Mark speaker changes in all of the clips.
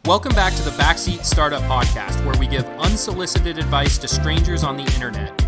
Speaker 1: Welcome back to the Backseat Startup Podcast, where we give unsolicited advice to strangers on the internet.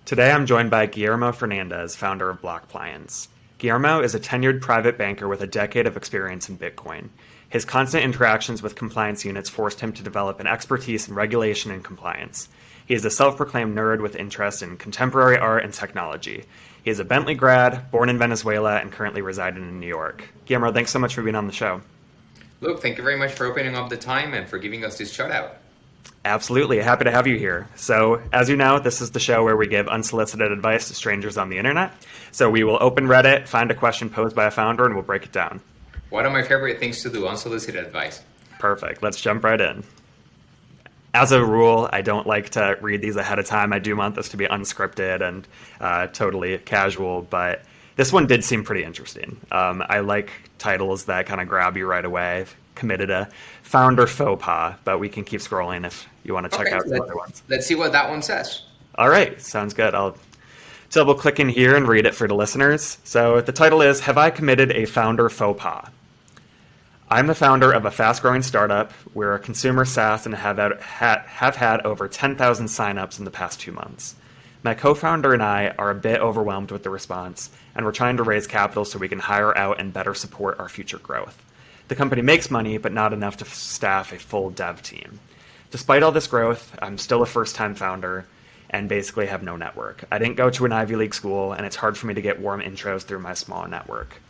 Speaker 2: Today I'm joined by Guillermo Fernandes, founder of Blockpliance. Guillermo is a tenured private banker with a decade of experience in Bitcoin. His constant interactions with compliance units forced him to develop an expertise in regulation and compliance. He is a self-proclaimed nerd with interest in contemporary art and technology. He is a Bentley grad, born in Venezuela, and currently residing in New York. Guillermo, thanks so much for being on the show.
Speaker 3: Luke, thank you very much for opening up the time and for giving us this shout out.
Speaker 2: Absolutely. Happy to have you here. So, as you know, this is the show where we give unsolicited advice to strangers on the internet. So we will open Reddit, find a question posed by a founder, and we'll break it down.
Speaker 3: One of my favorite things to do, unsolicited advice.
Speaker 2: Perfect. Let's jump right in. As a rule, I don't like to read these ahead of time. I do want this to be unscripted and totally casual, but this one did seem pretty interesting. I like titles that kind of grab you right away. I've committed a founder faux pas, but we can keep scrolling if you want to check out some other ones.
Speaker 3: Let's see what that one says.
Speaker 2: All right, sounds good. I'll double click in here and read it for the listeners. So the title is, Have I Committed a Founder Faux Pas? I'm the founder of a fast-growing startup. We're a consumer SaaS and have had over 10,000 signups in the past 2 months. My co-founder and I are a bit overwhelmed with the response, and we're trying to raise capital so we can hire out and better support our future growth. The company makes money, but not enough to staff a full dev team. Despite all this growth, I'm still a first-time founder and basically have no network. I didn't go to an Ivy League school, and it's hard for me to get warm intros through my small network.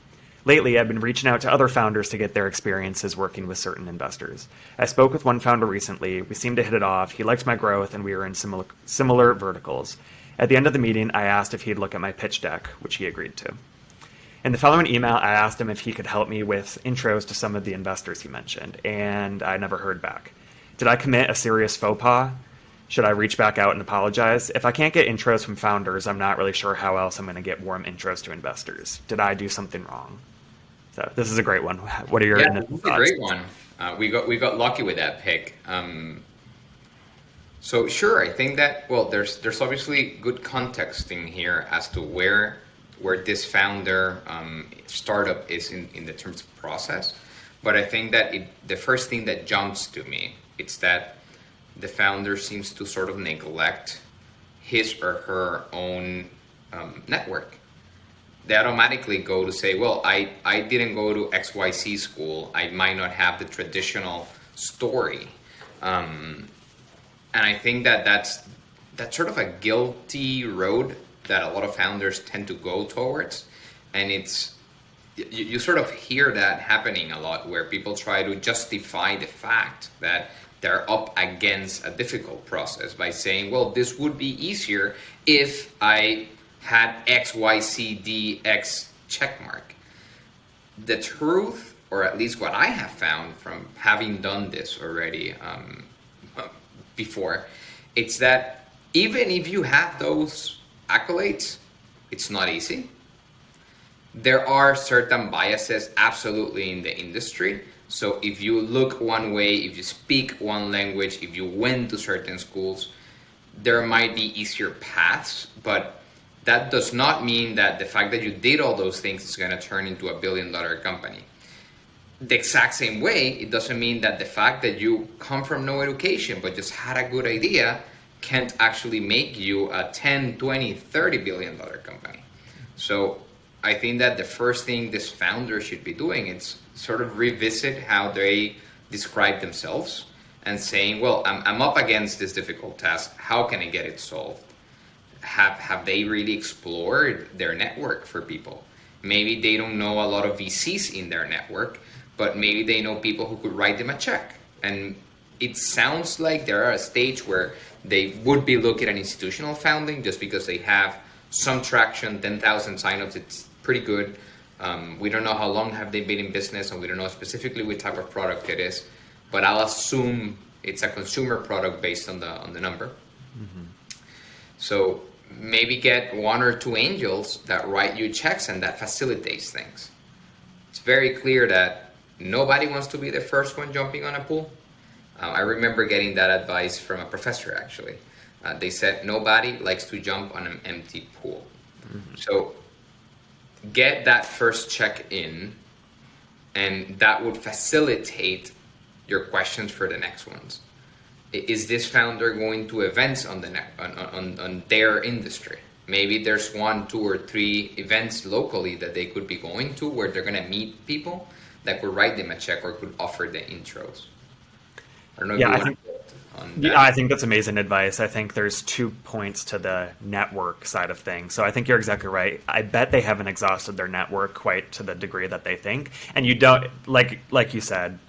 Speaker 2: Lately, I've been reaching out to other founders to get their experiences working with certain investors. I spoke with one founder recently. We seemed to hit it off. He liked my growth, and we were in similar verticals. At the end of the meeting, I asked if he'd look at my pitch deck, which he agreed to. In the following email, I asked him if he could help me with intros to some of the investors he mentioned, and I never heard back. Did I commit a serious faux pas? Should I reach back out and apologize? If I can't get intros from founders, I'm not really sure how else I'm going to get warm intros to investors. Did I do something wrong? So this is a great one. What are your
Speaker 3: thoughts? This is a great one. We got lucky with that pick. So sure, I think that there's obviously good context in here as to where this founder startup is in the terms of process. But I think that the first thing that jumps to me, it's that the founder seems to sort of neglect his or her own network. They automatically go to say, well, I didn't go to XYZ school. I might not have the traditional story. And I think that that's sort of a guilty road that a lot of founders tend to go towards. And you sort of hear that happening a lot, where people try to justify the fact that they're up against a difficult process by saying, well, this would be easier if I had X, Y, C, D, X checkmark. The truth, or at least what I have found from having done this already before, it's that even if you have those accolades, it's not easy. There are certain biases absolutely in the industry. So if you look one way, if you speak one language, if you went to certain schools, there might be easier paths, but that does not mean that the fact that you did all those things is going to turn into a billion-dollar company. The exact same way, it doesn't mean that the fact that you come from no education but just had a good idea can't actually make you a 10, 20, 30 billion dollar company. So I think that the first thing this founder should be doing is sort of revisit how they describe themselves and saying, well, I'm up against this difficult task. How can I get it solved? Have they really explored their network for people? Maybe they don't know a lot of VCs in their network, but maybe they know people who could write them a check. And it sounds like they're at a stage where they would be looking at institutional founding just because they have some traction, 10,000 signups, it's pretty good. We don't know how long have they been in business, and we don't know specifically what type of product it is, but I'll assume it's a consumer product based on the number. Mm-hmm. So maybe get one or two angels that write you checks, and that facilitates things. It's very clear that nobody wants to be the first one jumping on a pool. I remember getting that advice from a professor, actually. They said nobody likes to jump on an empty pool. Mm-hmm. So get that first check in and that would facilitate your questions for the next ones. Is this founder going to events on on their industry? Maybe there's 1, 2, or 3 events locally that they could be going to where they're going to meet people that could write them a check or could offer the intros. I don't know if you want to build on that.
Speaker 2: Yeah, I think that's amazing advice. I think there's 2 points to the network side of things. So I think you're exactly right. I bet they haven't exhausted their network quite to the degree that they think. And you don't, like you said,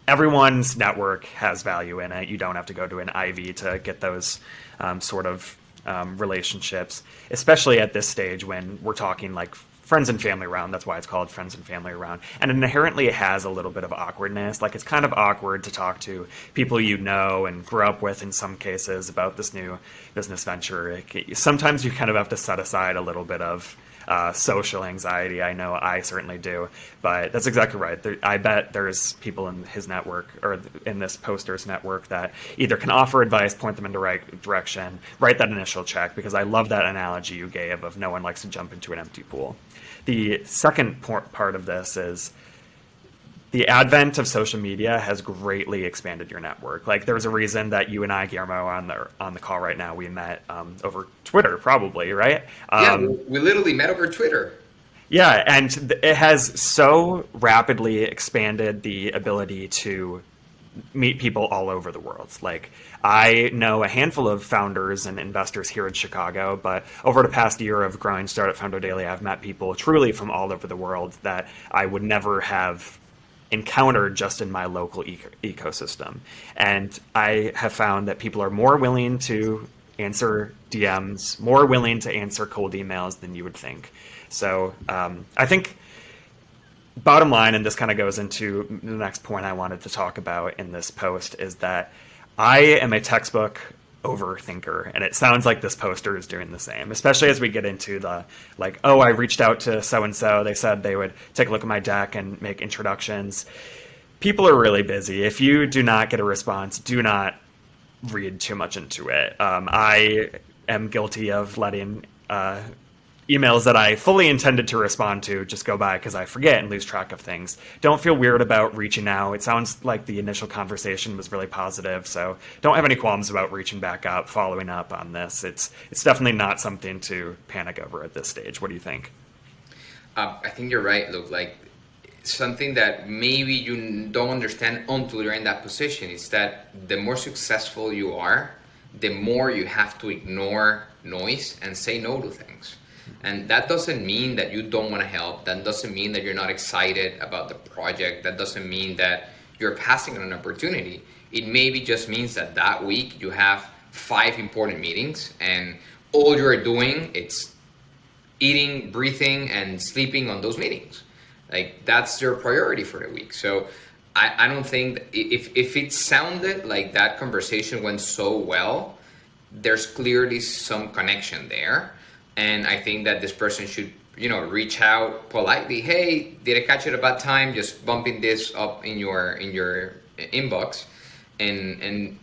Speaker 2: everyone's network has value in it. You don't have to go to an Ivy to get those sort of relationships, especially at this stage when we're talking like friends and family round. That's why it's called friends and family round. And inherently it has a little bit of awkwardness. Like, it's kind of awkward to talk to people you know and grew up with in some cases about this new business venture. Sometimes you kind of have to set aside a little bit of social anxiety. I know I certainly do, but that's exactly right. I bet there's people in his network or in this poster's network that either can offer advice, point them in the right direction, write that initial check, because I love that analogy you gave of no one likes to jump into an empty pool. The second part of this is the advent of social media has greatly expanded your network. Like, there's a reason that you and I, Guillermo, on the call right now, we met over Twitter, probably, right?
Speaker 3: Yeah, we literally met over Twitter.
Speaker 2: Yeah, and it has so rapidly expanded the ability to meet people all over the world. Like, I know a handful of founders and investors here in Chicago, but over the past year of growing Startup Founder Daily, I've met people truly from all over the world that I would never have encountered just in my local ecosystem. And I have found that people are more willing to answer DMs, more willing to answer cold emails than you would think. So I think bottom line, and this kind of goes into the next point I wanted to talk about in this post, is that I am a textbook overthinker, and it sounds like this poster is doing the same, especially as we get into the, like, oh, I reached out to so-and-so, they said they would take a look at my deck and make introductions. People are really busy. If you do not get a response, do not read too much into it. I am guilty of letting emails that I fully intended to respond to just go by because I forget and lose track of things. Don't feel weird about reaching out. It sounds like the initial conversation was really positive, so don't have any qualms about reaching back out, following up on this. It's definitely not something to panic over at this stage. What do you think?
Speaker 3: I think you're right. Look, like, something that maybe you don't understand until you're in that position is that the more successful you are, the more you have to ignore noise and say no to things. And that doesn't mean that you don't want to help. That doesn't mean that you're not excited about the project. That doesn't mean that you're passing on an opportunity. It maybe just means that that week you have 5 important meetings and all you're doing it's eating, breathing, and sleeping on those meetings. Like, that's your priority for the week. So I don't think if it sounded like that conversation went so well, there's clearly some connection there. And I think that this person should, reach out politely. Hey, did I catch you at a bad time? Just bumping this up in your inbox. And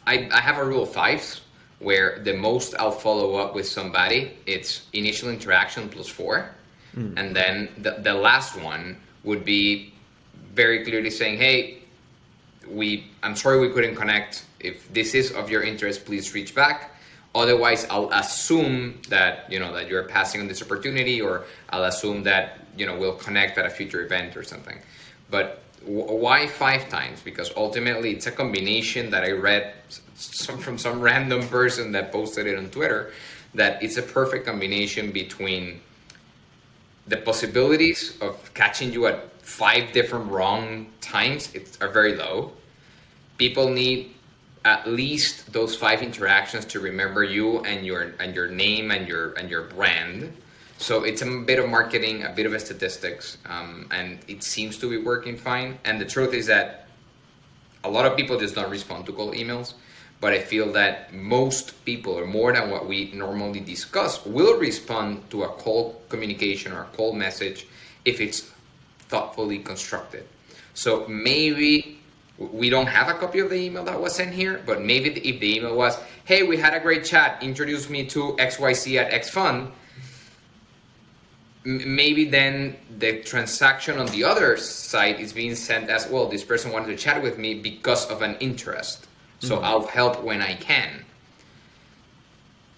Speaker 3: I have a rule of 5s where the most I'll follow up with somebody, it's initial interaction plus 4. And then the last one would be very clearly saying, hey, I'm sorry we couldn't connect. If this is of your interest, please reach back. Otherwise, I'll assume that, that you're passing on this opportunity, or I'll assume that, we'll connect at a future event or something. But why 5 times? Because ultimately it's a combination that I read from some random person that posted it on Twitter, that it's a perfect combination between the possibilities of catching you at 5 different wrong times are very low. People need at least those 5 interactions to remember you and your name and your brand. So it's a bit of marketing, a bit of a statistics, and it seems to be working fine. And the truth is that a lot of people just don't respond to cold emails, but I feel that most people, or more than what we normally discuss, will respond to a cold communication or a cold message if it's thoughtfully constructed. So maybe we don't have a copy of the email that was sent here, but maybe if the email was, hey, we had a great chat, introduce me to XYZ at XFund, maybe then the transaction on the other side is being sent as, well, this person wanted to chat with me because of an interest. So I'll help when I can.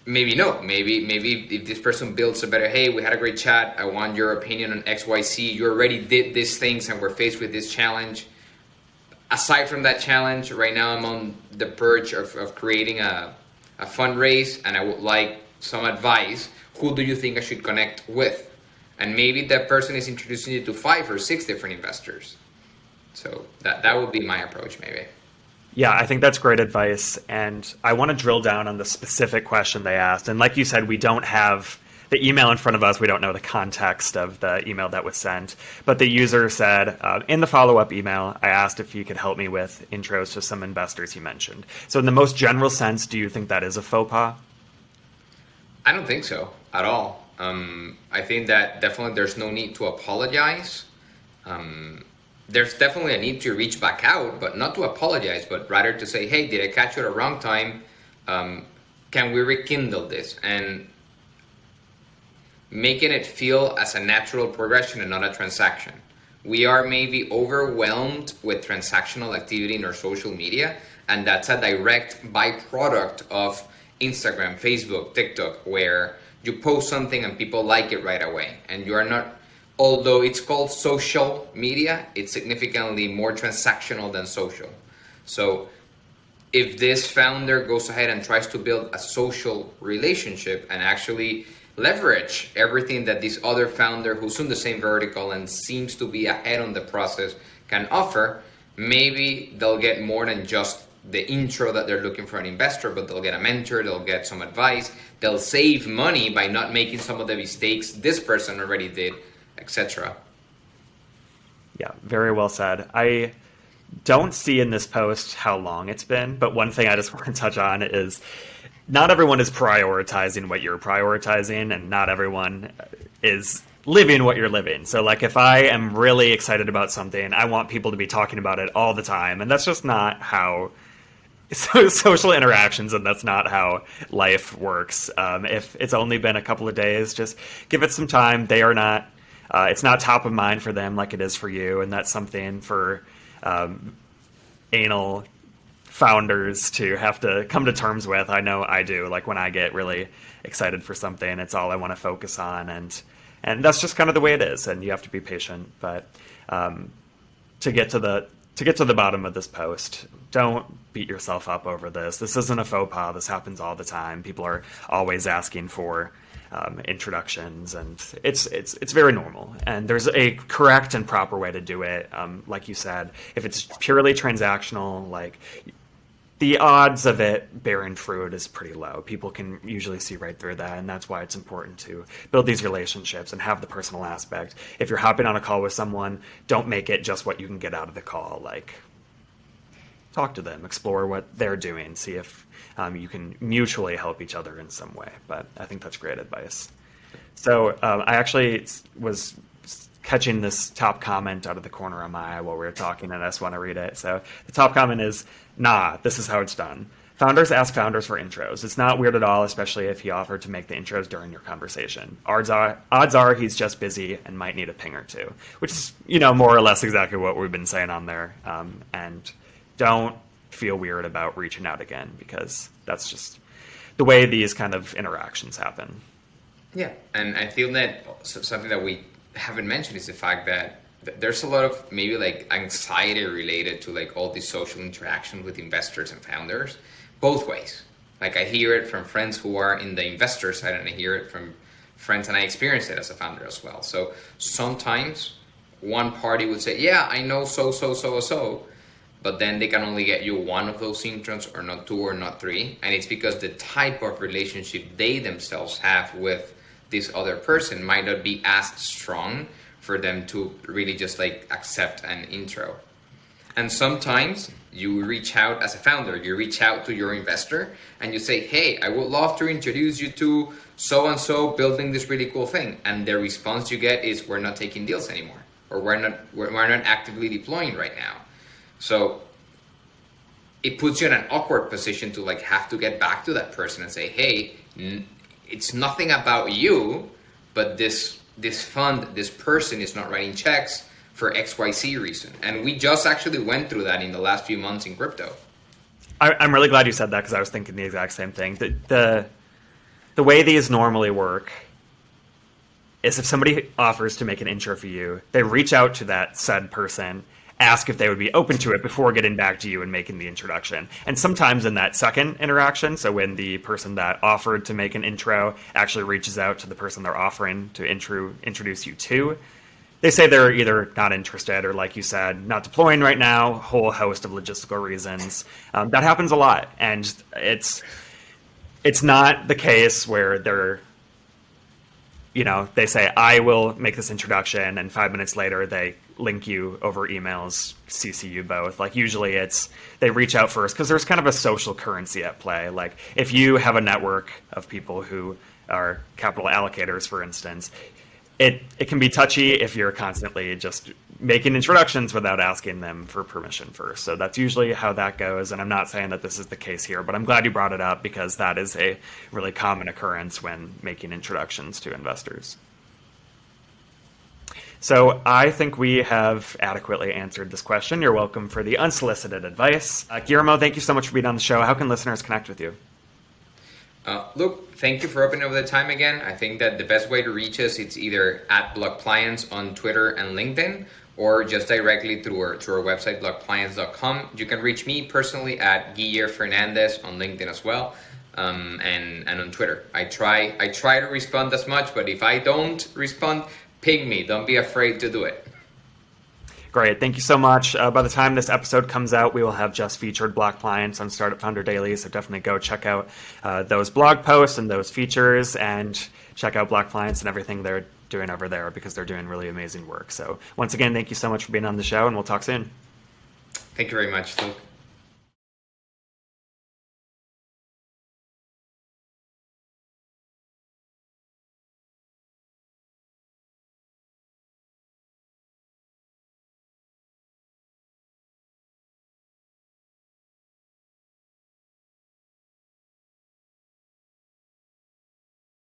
Speaker 3: Maybe no. Maybe if this person builds a better, hey, we had a great chat, I want your opinion on XYZ, you already did these things and we're faced with this challenge. Aside from that challenge, right now I'm on the purge of creating a fundraise, and I would like some advice. Who do you think I should connect with? And maybe that person is introducing you to 5 or 6 different investors. So that would be my approach, maybe.
Speaker 2: Yeah, I think that's great advice. And I want to drill down on the specific question they asked. And like you said, we don't have the email in front of us. We don't know the context of the email that was sent. But the user said, in the follow-up email, I asked if you could help me with intros to some investors you mentioned. So in the most general sense, do you think that is a faux pas?
Speaker 3: I don't think so at all. I think that definitely there's no need to apologize. There's definitely a need to reach back out, but not to apologize, but rather to say, hey, did I catch you at a wrong time? Can we rekindle this? And making it feel as a natural progression and not a transaction. We are maybe overwhelmed with transactional activity in our social media, and that's a direct byproduct of Instagram, Facebook, TikTok, where you post something and people like it right away. And you are not, although it's called social media, it's significantly more transactional than social. So if this founder goes ahead and tries to build a social relationship and actually leverage everything that this other founder who's in the same vertical and seems to be ahead on the process can offer, maybe they'll get more than just the intro that they're looking for an investor, but they'll get a mentor, they'll get some advice, they'll save money by not making some of the mistakes this person already did, etc.
Speaker 2: Yeah, very well said. I don't see in this post how long it's been, but one thing I just want to touch on is not everyone is prioritizing what you're prioritizing, and not everyone is living what you're living. So like if I am really excited about something, I want people to be talking about it all the time, and that's just not how social interactions, and that's not how life works. If it's only been a couple of days, just give it some time. They are not, it's not top of mind for them like it is for you, and that's something for anal founders to have to come to terms with. I know I do. Like when I get really excited for something, it's all I want to focus on, and that's just kind of the way it is, and you have to be patient. But to get to the bottom of this post, don't beat yourself up over this. This isn't a faux pas. This happens all the time. People are always asking for introductions, and it's very normal. And there's a correct and proper way to do it. Like you said, if it's purely transactional, like the odds of it bearing fruit is pretty low. People can usually see right through that, and that's why it's important to build these relationships and have the personal aspect. If you're hopping on a call with someone, don't make it just what you can get out of the call. Like, talk to them, explore what they're doing, see if you can mutually help each other in some way. But I think that's great advice. So I actually was catching this top comment out of the corner of my eye while we were talking, and I just want to read it. So the top comment is, nah, this is how it's done. Founders ask founders for intros. It's not weird at all, especially if he offered to make the intros during your conversation. Odds are he's just busy and might need a ping or two, which is, more or less exactly what we've been saying on there. And don't feel weird about reaching out again, because that's just the way these kind of interactions happen.
Speaker 3: Yeah, and I feel that something that we haven't mentioned is the fact that there's a lot of maybe like anxiety related to like all these social interactions with investors and founders, both ways. Like I hear it from friends who are in the investor side, and I hear it from friends, and I experience it as a founder as well. So sometimes one party would say, yeah, I know so, but then they can only get you one of those intros, or not 2 or not 3. And it's because the type of relationship they themselves have with this other person might not be as strong for them to really just like accept an intro. And sometimes you reach out as a founder, you reach out to your investor and you say, hey, I would love to introduce you to so-and-so building this really cool thing. And the response you get is, we're not taking deals anymore, or we're not actively deploying right now. So it puts you in an awkward position to like have to get back to that person and say, hey, it's nothing about you, but this this fund, this person is not writing checks for XYZ reason. And we just actually went through that in the last few months in crypto.
Speaker 2: I'm really glad you said that, because I was thinking the exact same thing. The way these normally work is if somebody offers to make an intro for you, they reach out to that said person, ask if they would be open to it before getting back to you and making the introduction. And sometimes in that second interaction, so when the person that offered to make an intro actually reaches out to the person they're offering to introduce you to, they say they're either not interested or, like you said, not deploying right now, whole host of logistical reasons. That happens a lot. And it's not the case where they're, they say, I will make this introduction, and 5 minutes later they link you over emails, CC you both. Like, usually they reach out first because there's kind of a social currency at play. Like, if you have a network of people who are capital allocators, for instance, it can be touchy if you're constantly just making introductions without asking them for permission first. So that's usually how that goes. And I'm not saying that this is the case here, but I'm glad you brought it up, because that is a really common occurrence when making introductions to investors. So I think we have adequately answered this question. You're welcome for the unsolicited advice. Guillermo, thank you so much for being on the show. How can listeners connect with you?
Speaker 3: Look, thank you for opening up the time again. I think that the best way to reach us, it's either at Blockpliance on Twitter and LinkedIn, or just directly through our website, blockpliance.com. You can reach me personally at Guillermo Fernandes on LinkedIn as well, and on Twitter. I try to respond as much, but if I don't respond, ping me. Don't be afraid to do it.
Speaker 2: Great. Thank you so much. By the time this episode comes out, we will have just featured Blockpliance on Startup Founder Daily, so definitely go check out those blog posts and those features, and check out Blockpliance and everything they're doing over there, because they're doing really amazing work. So once again, thank you so much for being on the show, and we'll talk soon.
Speaker 3: Thank you very much, Luke.